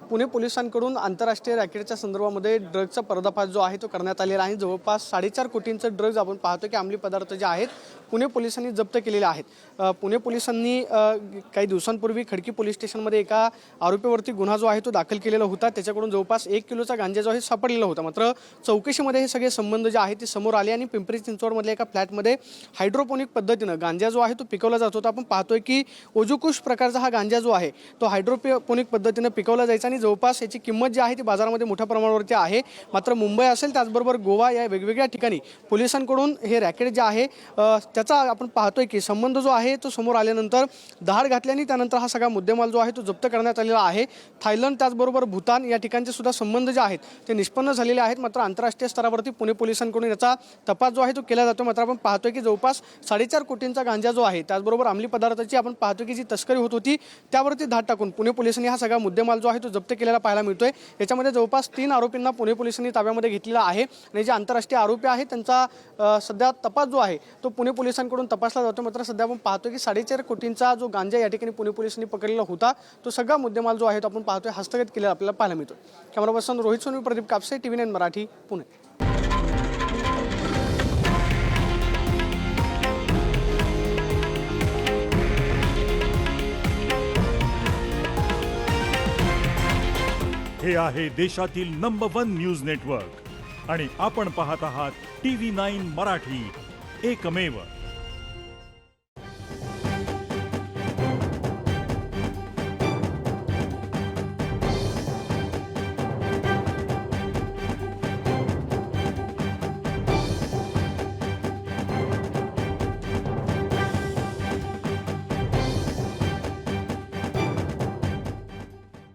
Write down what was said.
पुणे पोलिसांकडून आंतरराष्ट्रीय रॅकेटच्या संदर्भामध्ये ड्रग्जचा पर्दाफाश जो आहे तो करण्यात आलेला आहे। जवळपास 4.5 कोटींचं ड्रग्ज आपण पाहतो की अंमली पदार्थ जे आहेत पुणे पोलिसांनी जप्त केलेले आहेत। पुणे पोलिसांनी काही दिवसांपूर्वी खडकी पोलीस स्टेशनमध्ये एका आरोपीवरती गुन्हा जो आहे तो दाखल केलेला होता। त्याच्याकडून जवळपास 1 किलोचा गांजा जो आहे सापडलेला होता। मात्र चौकशीमध्ये हे सगळे संबंध जे आहेत ते समोर आले आणि पिंपरी चिंचवडमधल्या एका फ्लॅटमध्ये हायड्रोपोनिक पद्धतीनं गांजा जो आहे तो पिकवला जात होता। आपण पाहतोय की ओजुकुश प्रकारचा हा गांजा जो आहे तो हायड्रोपोनिक पद्धतीनं पिकवला जायचा आणि जवळपास याची किंमत जी आहे ती बाजारामध्ये मोठ्या प्रमाणावरती आहे। मात्र मुंबई असेल त्याचबरोबर गोवा या वेगवेगळ्या ठिकाणी पोलिसांकडून हे रॅकेट जे आहे त्याचा आपण पाहतोय की संबंध जो आहे तो समोर आल्यानंतर धाड घातल्याने त्यानंतर हा सगळा मुद्देमाल जो आहे तो जप्त करण्यात आलेला आहे। थायलंड त्याचबरोबर भूतान या ठिकाणचे सुद्धा संबंध जे आहेत ते निष्पन्न झालेले आहेत। मात्र आंतरराष्ट्रीय स्तरावरती पुणे पोलिसांकडून याचा तपास जो आहे तो केला जातो। मात्र आपण पाहतोय की जवळपास 4.5 कोटींचा गांजा जो आहे त्याचबरोबर अंमली पदार्थाची आपण पाहतो की जी तस्करी होत होती त्यावरती धाड टाकून पुणे पोलिसांनी हा सगळा मुद्देमाल जो आहे तो जप्त केलेला पाहायला मिळतोय। याच्यामध्ये जवळपास 3 आरोपींना पुणे पोलिसांनी ताब्यामध्ये घेतलेला आहे आणि जे आंतरराष्ट्रीय आरोपी आहेत त्यांचा सध्या तपास जो आहे तो पुणे पोलिसांकडून तपासला जातो। मात्र सध्या आपण पाहतोय की 4.5 कोटींचा जो गांजा या ठिकाणी पुणे पोलिसांनी पकडलेला होता तो सगळा मुद्देमाल जो आहे तो आपण पाहतोय हस्तगत केलेला आपल्याला पाहायला मिळतोय। Camera person Rohit Sonavi, Pradeep Kapse, TV9 Marathi, Pune. हे आहे देशातील नंबर 1 न्यूज नेटवर्क आणि आपण पाहत आहात TV9 मराठी, एकमेव।